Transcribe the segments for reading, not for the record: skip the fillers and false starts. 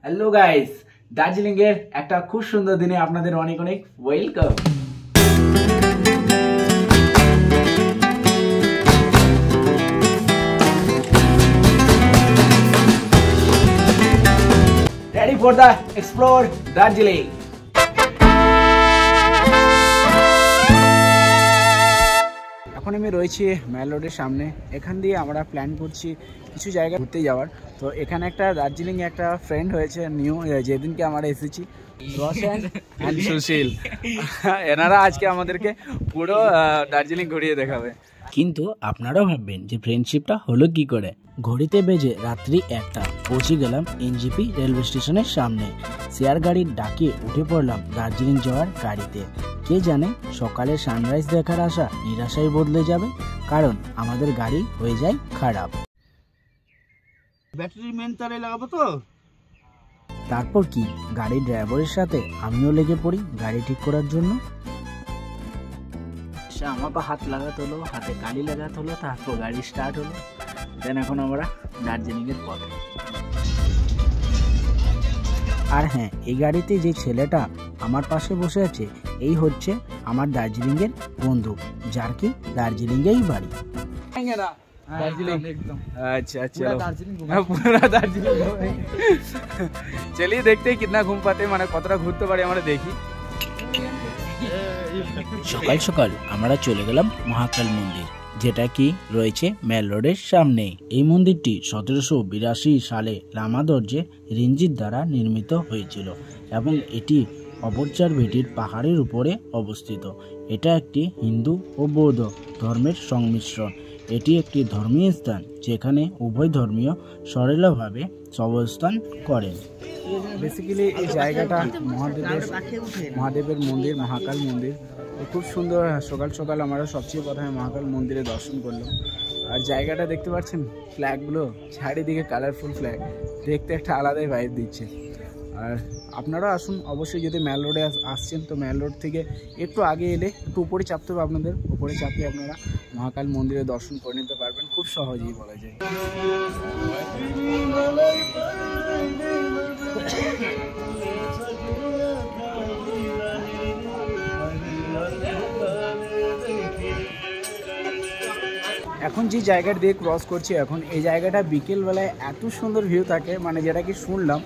Hello guys, Darjeeling এর একটা খুব সুন্দর দিনে আপনাদের অনেক অনেক welcome. Ready for the explore Darjeeling. এখন আমি রয়েছি মেল রোডের সামনে। এখান দিয়ে আমরা প্ল্যান করছি কিছু জায়গা ঘুরতে যাওয়ার। তো এখানে একটা দার্জিলিং একটা ফ্রেন্ড হয়েছে নিউ, যেদিনকে আমরা এসেছি, রোশন এন্ড সুশীল। এনারা আজকে আমাদেরকে পুরো দার্জিলিং ঘুরিয়ে দেখাবে। কিন্তু আপনারাও ভাববেন যে ফ্রেন্ডশিপটা হলো কি করে। ঘড়িতে বেজে রাত্রি 1টা, পৌঁছে গেলাম এনজিপি রেলওয়ে স্টেশনের সামনে। শেয়ার গাড়ির ডাকে উঠে পড়লাম দার্জিলিং যাওয়ার গাড়িতে। কে জানে সকালে সানরাইজ দেখার আশা নিরাশায় বদলে যাবে, কারণ আমাদের গাড়ি হয়ে যায় খারাপ। ব্যাটারি মেন তারে লাগাবো তো। তারপর কি গাড়ির ড্রাইভারের সাথে আমিও লেগে পড়ি গাড়ি ঠিক করার জন্য। আমাকে হাত লাগাতে হলো, হাতে কালি লাগাতে হলো, তারপর গাড়ি স্টার্ট হলো। দেন এখন আমরা দার্জিলিং এর পথে। আর হ্যাঁ, এই গাড়িতে যে ছেলেটা আমার পাশে বসে আছে, এই হচ্ছে আমার দার্জিলিং এর বন্ধু, যার কি দার্জিলিং এই বাড়ি। अच्छा चलो पूरा दार्जिलिंग चलिए देखते हैं कितना घूम पाते, মানে কতটা ঘুরতে পারি আমরা দেখি। সকাল সকাল আমরা চলে গেলাম মহাকাল মন্দির, যেটা কি রয়েছে মেল রোডের সামনে। এই মন্দিরটি 1782 সালে লামা দর্জে রিঞ্জিত দ্বারা নির্মিত হয়েছিল এবং এটি অপরচার ভেটির পাহাড়ের উপরে অবস্থিত। এটা একটি হিন্দু ও বৌদ্ধ ধর্মের সংমিশ্রণ। এটি একটি ধর্মীয় স্থান যেখানে উভয় ধর্মীয় সরলভাবে অবস্থান করেন। বেসিক্যালি এই জায়গাটা মহাদেবের মন্দির, মহাকাল মন্দির। খুব সুন্দর। সকাল সকাল আমরা সবচেয়ে প্রথমে মহাকাল মন্দিরে দর্শন করলাম। আর জায়গাটা দেখতে পাচ্ছেন, ফ্ল্যাগগুলো চারিদিকে কালারফুল ফ্ল্যাগ, দেখতে একটা আলাদাই ভাইব দিচ্ছে। আর আপনারা আসুন অবশ্যই, যদি মেল রোডে আসছেন তো মেল রোড থেকে একটু আগে এলে একটু উপরে চাপতে হবে আপনাদের। উপরে চাপলে আপনারা মহাকাল মন্দিরে দর্শন করে নিতে পারবেন খুব সহজেই বলা যায়। এখন যে জায়গাটা দিয়ে ক্রস করছি, এখন এই জায়গাটা বিকেলবেলায় এত সুন্দর ভিউ থাকে, মানে যেটা কি শুনলাম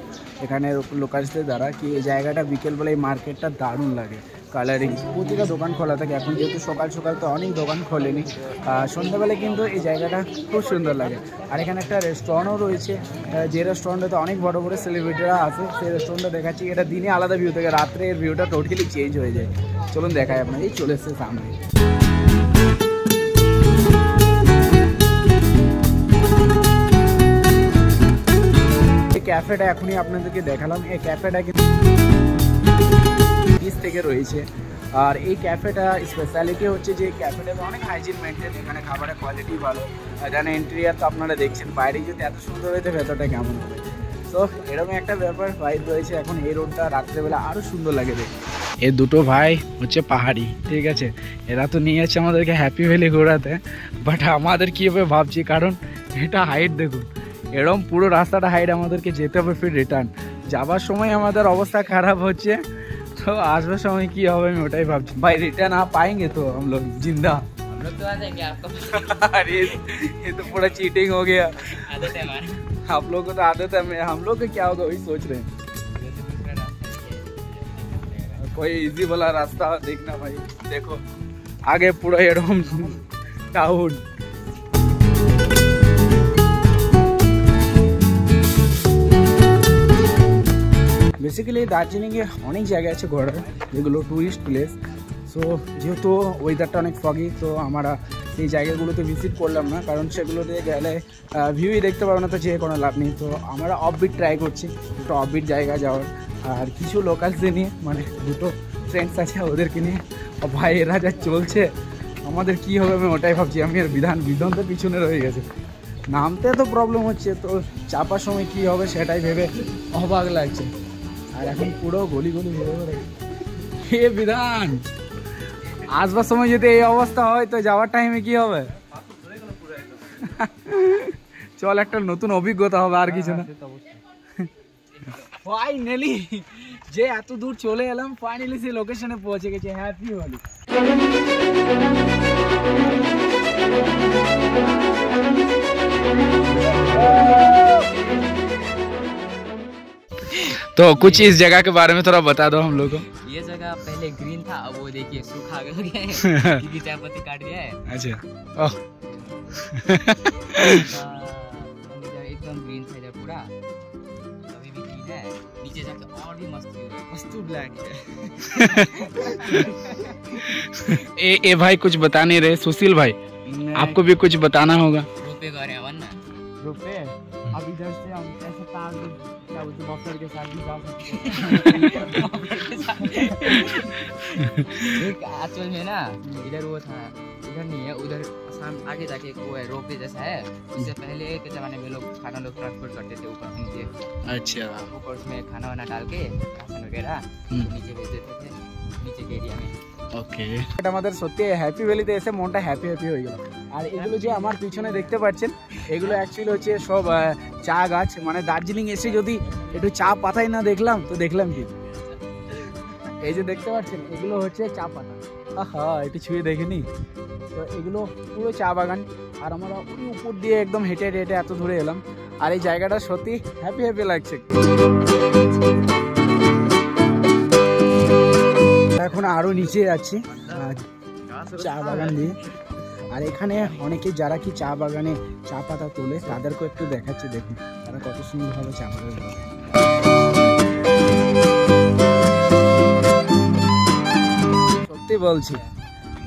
এখানে লোকালসদের দ্বারা, কি এই জায়গাটা বিকেলবেলায় মার্কেটটা দারুণ লাগে। কালারিং প্রতিটা দোকান খোলা থাকে। এখন যেহেতু সকাল সকাল তো অনেক দোকান খোলেনি, সন্ধ্যাবেলায় কিন্তু এই জায়গাটা খুব সুন্দর লাগে। আর এখানে একটা রেস্টুরেন্টও রয়েছে, যে রেস্টুরেন্টে অনেক বড় বড় সেলিব্রিটিরা আছে, সেই রেস্টুরেন্টটা দেখাচ্ছি। এটা দিনে আলাদা ভিউ থাকে, রাত্রে এর ভিউটা টোটালি চেঞ্জ হয়ে যায়। চলুন দেখায় আপনার, এই চলে এসছে সামনে। ক্যাফেটা এখনই আপনাদেরকে দেখালাম। এই ক্যাফেটা কিন্তু বিচ থেকে রয়েছে। আর এই ক্যাফেটা স্পেশালিটি হচ্ছে যে ক্যাফেটাতে অনেক হাইজিন মেনটেন, এখানে খাবারের কোয়ালিটি ভালো। এখানে ইন্টেরিয়ার তো আপনারা দেখছেন, বাইরে যদি এত সুন্দর হয়েছে ভেতরটা কেমন হবে। তো এরকম একটা ব্যাপার ভাইব রয়েছে। এখন এই রোডটা রাত্রেবেলা আরও সুন্দর লাগে দেখে। এই দুটো ভাই হচ্ছে পাহাড়ি, ঠিক আছে। এরা তো নিয়ে যাচ্ছে আমাদেরকে হ্যাপি ভ্যালি ঘোরাতে, বাট আমাদের কীভাবে ভাবছি, কারণ এটা হাইট দেখুন, এরকম পুরো রাস্তাটা হাইট, আমাদেরকে যেতে হবে ফির রিটার্ন। যাবার সময় আমাদের অবস্থা খারাপ হচ্ছে, তো আসবার সময় কি হবে আমি ওটাই ভাবছি। ভাই रिटर्न आप पाएंगे तो हम लोग जिंदा? हम लोग तो आ जाएंगे आपको। अरे ये तो पूरा चीटिंग हो गया। आदत है हमारी। आप लोग को तो आदत है, हम लोग को क्या होगा वही सोच रहे हैं। कोई इजी वाला रास्ता देखना भाई। देखो आगे पूरा एडम टाउन। বেসিক্যালি দার্জিলিংয়ে অনেক জায়গা আছে ঘোরার, যেগুলো ট্যুরিস্ট প্লেস। সো যেহেতু ওয়েদারটা অনেক ফগি, তো আমরা সেই জায়গাগুলোতে ভিজিট করলাম না, কারণ সেগুলোতে গেলে ভিউই দেখতে পাবো না, তো যেয়ে কোনো লাভ নেই। তো আমরা অফবিট ট্রাই করছি, একটু অফবিট জায়গা যাওয়ার। আর কিছু লোকালসদের নিয়ে, মানে দুটো ফ্রেন্ডস আছে ওদেরকে নিয়ে। ভাই এরা যা চলছে, আমাদের কী হবে আমি ওটাই ভাবছি। আমি আর বিধান তো পিছনে রয়ে গেছে, নামতে তো প্রবলেম হচ্ছে, তো চাপার সময় কী হবে সেটাই ভেবে অবাক লাগছে। আর এখন পুরো গলি গলি ঘুরে ঘুরে এ বিধান, আসবার সময় যদি এই অবস্থা হয় তো যাওয়ার টাইমে কি হবে। চল একটা নতুন অভিজ্ঞতা হবে, আর কিছু না। ফাইনালি যে এত দূর চলে এলাম, ফাইনালি সেই লোকেশনে পৌঁছে গেছে। হ্যাপি হোলি। तो कुछ इस जगह के बारे में थोड़ा बता दो हम लोग को। ये जगह पहले ग्रीन था, अब वो देखिए सूखा गया है क्योंकि चाय पत्ती काट दिया है। अच्छा ओह एकदम ग्रीन था इधर पूरा, अभी भी ग्रीन है। नीचे जाके और भी मस्त व्यू है, मस्त ब्लैक है। ए भाई कुछ बता नहीं रहे, सुशील भाई आपको भी कुछ बताना होगा। रुपए का रहे वन ना रुपए, अब इधर से हम ऐसे तार क्या बोलते बफर के साथ भी जा सकते हैं। एक्चुअल में ना इधर वो था, इधर नहीं है, उधर आगे जाके वो है रोपवे जैसा है। इससे पहले के जमाने में लोग खाना ट्रांसपोर्ट करते थे ऊपर से नीचे। अच्छा, ऊपर उसमें खाना वाना डाल के राशन वगैरह नीचे भेज देते थे, नीचे के एरिया में। ওকে, এটা আমাদের সত্যি হ্যাপি ভ্যালিতে এসে মনটা হ্যাপি হয়ে গেল। আর এগুলো যে আমার পিছনে দেখতে পাচ্ছেন, এগুলো অ্যাকচুয়ালি হচ্ছে সব চা গাছ। মানে দার্জিলিং এসে যদি একটু চা পাতাই না দেখলাম তো দেখলাম কি? এই যে দেখতে পাচ্ছেন এগুলো হচ্ছে চা পাতা। আহা, একটু ছুঁয়ে দেখেনি তো, এগুলো পুরো চা বাগান। আর আমরা ওই উপর দিয়ে একদম হেঁটে হেঁটে এত দূরে এলাম। আর এই জায়গাটা সত্যি হ্যাপি লাগছে। এখন আরো নিচে যাচ্ছি চা বাগান দিয়ে। আর এখানে অনেকে যারা কি চা বাগানে চা পাতা তোলে তাদেরকেও একটু দেখাচ্ছে, দেখুন তারা কত সুন্দরভাবে চা বাগান। সত্যি বলছি,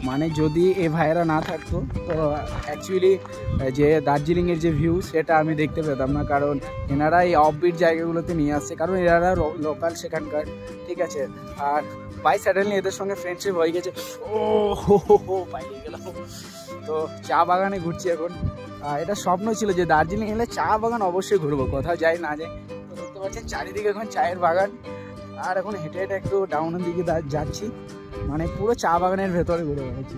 মানে যদি এ ভাইয়েরা না থাকতো তো অ্যাকচুয়ালি যে দার্জিলিংয়ের যে ভিউ সেটা আমি দেখতে পেতাম না। কারণ এনারা এই অফবিট জায়গাগুলোতে নিয়ে আসছে, কারণ এনারা লোকাল সেখানকার, ঠিক আছে। আর বাই সাডেনলি এদের সঙ্গে ফ্রেন্ডশিপ হয়ে গেছে। ও হো পাইয়ে গেলাম। তো চা বাগানে ঘুরছি এখন। এটা স্বপ্ন ছিল যে দার্জিলিং এলে চা বাগান অবশ্যই ঘুরবো, কোথাও যাই না যাই। তো দেখতে পাচ্ছেন চারিদিকে এখন চায়ের বাগান। আর এখন হেঁটে হেঁটে একটু ডাউনের দিকে যাচ্ছি, মানে পুরো চা বাগানের ভেতরে ঘুরে বেড়াচ্ছি।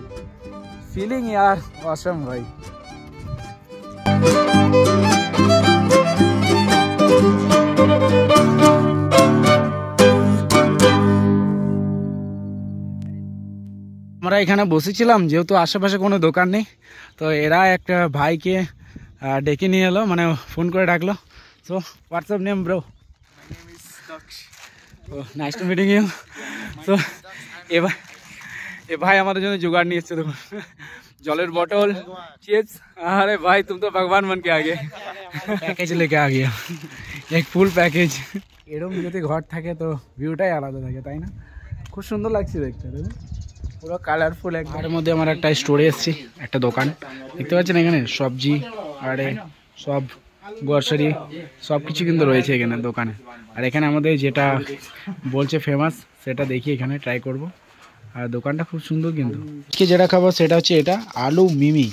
ফিলিং ইয়ার অসম ভাই। আমরা এখানে বসেছিলাম, যেহেতু আশেপাশে কোনো দোকান নেই, তো এরা একটা ভাইকে ডেকে নিয়ে এলো, মানে ফোন করে ডাকলো। So WhatsApp name bro? Nice to meeting you. তো এ ভাই আমাদের জন্য জোগাড় নিয়ে এসছে, দেখুন জলের বটল, চিপস। अरे भाई तुम तो भगवान बन के आ गए, প্যাকেজ লেকে आ गया, এক ফুল প্যাকেজ। এরকম যদি ঘর থাকে তো ভিউটাই আলাদা থাকে, তাই না? খুব সুন্দর লাগছে দেখতে, দেখুন পুরো কালারফুল। একবারের মধ্যে আমার একটা স্টোরে এসেছি, একটা দোকান দেখতে পাচ্ছেন এখানে সবজি আর সব গ্রসারি সব কিছু কিন্তু রয়েছে এখানে দোকানে। আর এখানে আমাদের যেটা বলছে ফেমাস সেটা দেখি এখানে ট্রাই করব। আর দোকানটা খুব সুন্দর কিন্তু। কি যেটা খাবো সেটা হচ্ছে এটা আলু মিমি।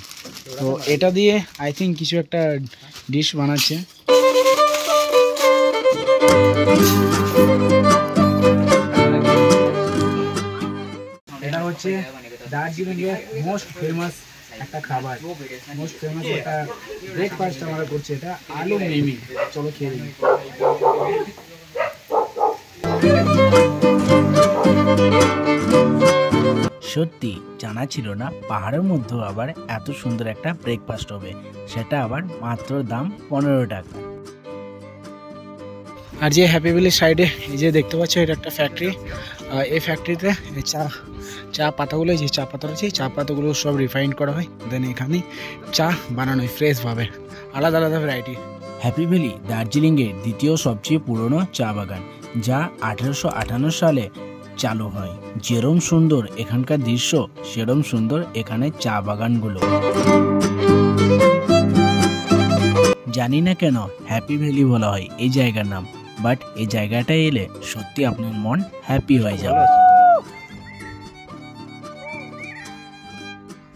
তো এটা দিয়ে আই থিঙ্ক কিছু একটা ডিশ বানাচ্ছে। এটা হচ্ছে দার্জিলিংয়ের মোস্ট ফেমাস একটা খাবার, মোস্ট ফেমাস একটা ব্রেকফাস্ট আমরা করছি, এটা আলু মিমি। চলো খেয়ে নিই। সত্যি জানা ছিল না পাহাড়ের মধ্যেও আবার এত সুন্দর একটা ব্রেকফাস্ট হবে, সেটা আবার মাত্র দাম 15 টাকা। আর যে হ্যাপি ভ্যালির সাইডে এই যে দেখতে পাচ্ছ, এটা একটা ফ্যাক্টরি। এই ফ্যাক্টরিতে চা পাতাগুলো, যে চা পাতা রয়েছে চা পাতাগুলো সব রিফাইন্ড করা হয়, দেন এখানে চা বানানো হয় ফ্রেশভাবে, আলাদা আলাদা ভ্যারাইটি। হ্যাপি ভ্যালি দার্জিলিংয়ের দ্বিতীয় সবচেয়ে পুরনো চা বাগান, যা 1858 সালে চালু হয়। যেরম সুন্দর এখানকার দৃশ্য, সেরম সুন্দর এখানে চা বাগানগুলো। জানি না কেন হ্যাপি ভ্যালি বলা হয় এই জায়গার নাম, বাট এই জায়গাটা এলে সত্যি আপনার মন হ্যাপি হয়ে যাবে।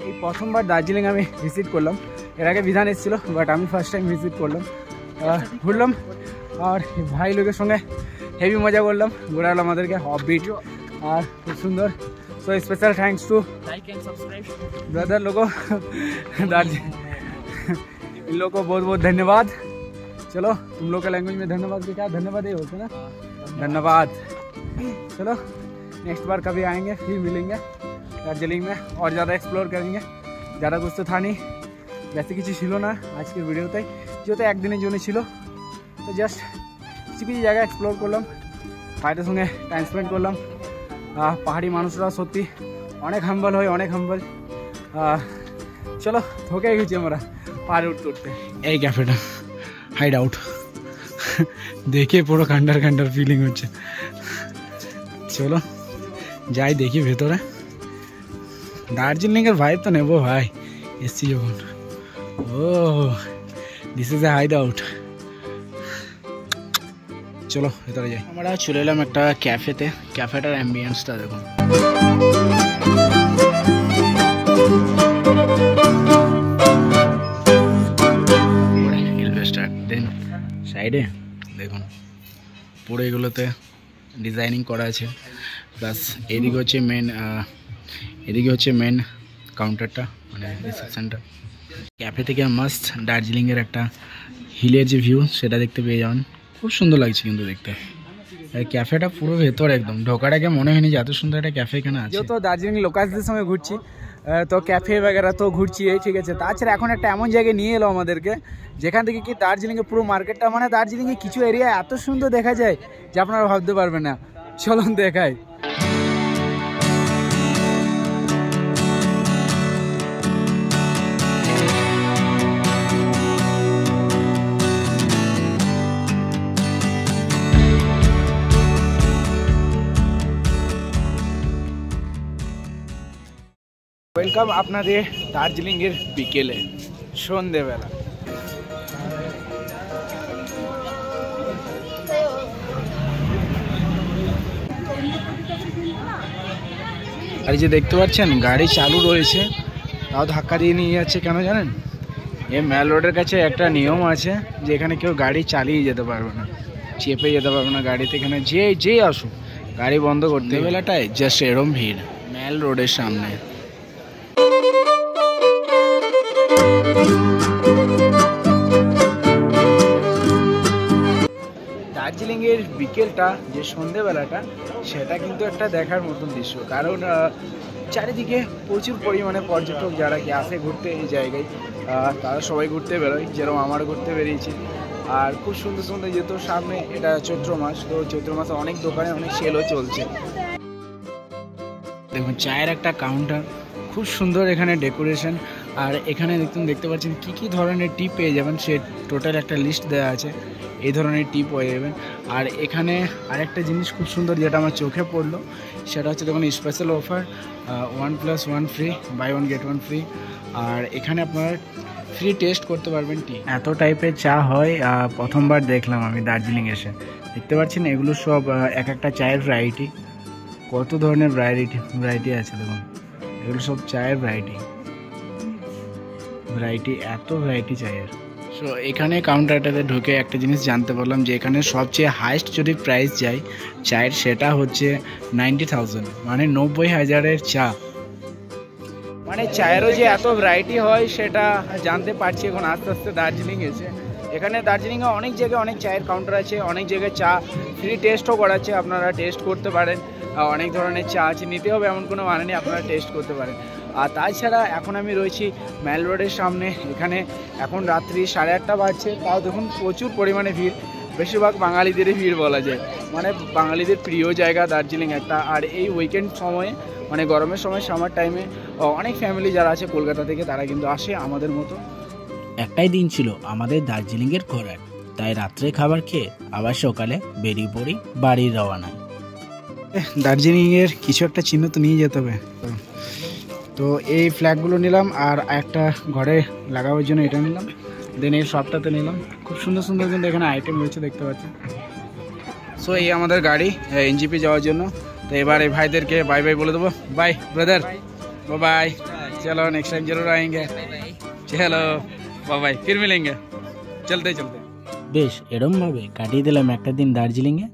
এই প্রথমবার দার্জিলিং আমি ভিজিট করলাম, এর আগে বিধান এসেছিল, বাট আমি ফার্স্ট টাইম ভিজিট করলাম, ঘুরলাম। আর ভাই লোকের সঙ্গে হেভি মজা করলাম, ঘোরালাম আমাদেরকে অফবিট, আর খুব সুন্দর। So special thanks to like and subscribe brother लोगों, इन लोगों को बहुत बहुत धन्यवाद। चलो तुम लोग का लैंग्वेज में धन्यवाद के क्या धन्यवाद ही होते ना, धन्यवाद। चलो नेक्स्ट बार कभी आएंगे फिर मिलेंगे दार्जिलिंग में और ज़्यादा एक्सप्लोर करेंगे। ज़्यादा कुछ तो था नहीं, বেশি কিছু ছিল না আজকের ভিডিওতে, যেহেতু একদিনের জন্য ছিল। তো জাস্ট কিছু কিছু জায়গা এক্সপ্লোর করলাম, ভাইদের সঙ্গে টাইম স্পেন্ড করলাম। পাহাড়ি মানুষরা সত্যি অনেক হাম্বল হয়, অনেক হাম্বল। চলো থকে গেছি আমরা পাহাড়ে উঠতে উঠতে। এই ক্যাফেটা হাইড আউট দেখে পুরো খান্ডার খান্ডার ফিলিং হচ্ছে। চলো যাই দেখি ভেতরে। দার্জিলিংয়ের ভাইব তো নেবো ভাই, এসছি যখন। Oh this is a hideout. চলো ভেতরে যাই। আমরা চলে এলাম একটা ক্যাফেতে। ক্যাফেটার অ্যাম্বিয়েন্সটা দেখুন। দেন সাইডে দেখুন পুরো এগুলোতে ডিজাইনিং করা আছে। প্লাস এদিকে হচ্ছে মেন কাউন্টারটা, মানে রিসেপশনটা। ক্যাফে থেকে মাস্ট দার্জিলিংয়ের একটা হিলের যে ভিউ সেটা দেখতে পেয়ে যাবেন। খুব সুন্দর লাগছে কিন্তু দেখতে। আর ক্যাফেটা পুরো ভেতর একদম, ঢোকার আগে মনে হয়নি যে এত সুন্দর একটা ক্যাফে এখানে আছে। যেহেতু দার্জিলিং লোকালদের সঙ্গে ঘুরছি তো ক্যাফে বগেরা তো ঘুরছি, ঠিক আছে। তাছাড়া এখন একটা এমন জায়গায় নিয়ে এলো আমাদেরকে যেখান থেকে কি দার্জিলিংয়ের পুরো মার্কেটটা, মানে দার্জিলিংয়ে কিছু এরিয়া এত সুন্দর দেখা যায় যে আপনারা ভাবতে পারবেন না। চলুন দেখাই। ওয়েলকাম আপনাদের দার্জিলিংয়ের বিকেলে, সন্ধেবেলা। আর যে দেখতে পাচ্ছেন গাড়ি চালু রয়েছে, তাও ধাক্কা দিয়ে নিয়ে যাচ্ছে। কেন জানেন? এই মেল রোডের কাছে একটা নিয়ম আছে যে এখানে কেউ গাড়ি চালিয়ে যেতে পারবে না, চেপে যেতে পারবে না গাড়িতে। এখানে যে আসুক গাড়ি বন্ধ করতে। বেলাটায় জাস্ট এরম ভিড় মেল রোডের সামনে। দার্জিলিংয়ের বিকেলটা যে সন্ধেবেলাটা, সেটা কিন্তু একটা দেখার মতন দৃশ্য। কারণ চারিদিকে প্রচুর পরিমাণে পর্যটক যারা কি আসে ঘুরতে এই জায়গায়, তারা সবাই ঘুরতে বেরোয়, যেরকম আমার ঘুরতে বেরিয়েছি। আর খুব সুন্দর সুন্দর, যেহেতু সামনে এটা চৈত্র মাস, তো চৈত্র মাসে অনেক দোকানে অনেক সেলও চলছে। দেখুন চায়ের একটা কাউন্টার, খুব সুন্দর এখানে ডেকোরেশন। আর এখানে দেখতে পাচ্ছেন কি ধরনের টি পেয়ে যাবেন, সে টোটাল একটা লিস্ট দেওয়া আছে। এই ধরনের টি পেয়ে যাবেন। আর এখানে আরেকটা জিনিস খুব সুন্দর যেটা আমার চোখে পড়লো, সেটা হচ্ছে দেখুন special offer 1+1 free, buy 1 get 1 free. আর এখানে আপনার ফ্রি টেস্ট করতে পারবেন টি। এত টাইপের চা হয় প্রথমবার দেখলাম আমি দার্জিলিং এসে। দেখতে পাচ্ছেন এগুলো সব এক একটা চায়ের ভ্যারাইটি, কত ধরনের ভ্যারাইটি আছে দেখুন। এগুলো সব চায়ের ভ্যারাইটি, এত ভ্যারাইটি চায়ের। সো এখানে কাউন্টারটাতে ঢুকে একটা জিনিস জানতে পারলাম যে এখানে সবচেয়ে হাইস্ট যদি প্রাইস যায় চায়ের, সেটা হচ্ছে 90,000, মানে 90,000-এর চা। মানে চায়েরও যে এত ভ্যারাইটি হয় সেটা জানতে পারছি এখন আস্তে আস্তে দার্জিলিং এসে। এখানে দার্জিলিংয়ে অনেক জায়গায় অনেক চায়ের কাউন্টার আছে, অনেক জায়গায় চা ফ্রি টেস্টও করাচ্ছে, আপনারা টেস্ট করতে পারেন। অনেক ধরনের চা আছে, নিতে হবে এমন কোনো মানে নেই, আপনারা টেস্ট করতে পারেন। আর তাছাড়া এখন আমি রয়েছি মেল রোডের সামনে। এখানে এখন রাত্রি 8:30 বাজছে, তাও দেখুন প্রচুর পরিমাণে ভিড়। বেশিরভাগ বাঙালিদেরই ভিড় বলা যায়, মানে বাঙালিদের প্রিয় জায়গা দার্জিলিং একটা। আর এই উইকেন্ড সময়ে, মানে গরমের সময়, সামার টাইমে অনেক ফ্যামিলি যারা আছে কলকাতা থেকে, তারা কিন্তু আসে আমাদের মতো। একটাই দিন ছিল আমাদের দার্জিলিংয়ের ঘোরার, তাই রাত্রে খাবার খেয়ে আবার সকালে বেরিয়ে পড়ি বাড়ির রওনায়। দার্জিলিংয়ের কিছু একটা চিহ্ন তো নিয়ে যেতে হবে, তো এই ফ্ল্যাগগুলো নিলাম। আর একটা ঘরে লাগাবার জন্য এটা নিলাম, দেন এই শপটাতে নিলাম। খুব সুন্দর সুন্দর কিন্তু এখানে আইটেম রয়েছে, দেখতে পাচ্ছেন। সো এই আমাদের গাড়ি এনজিপি যাওয়ার জন্য। তো এবার এই ভাইদেরকে বাই বাই বলে দেবো। Bye brother, bye. चलो नेक्स्ट टाइम जरूर आएंगे। चलो बाय, फिर मिलेंगे चलते चलते। বেশ এরম ভাবে কাটিয়ে দিলাম একটা দিন দার্জিলিংয়ে।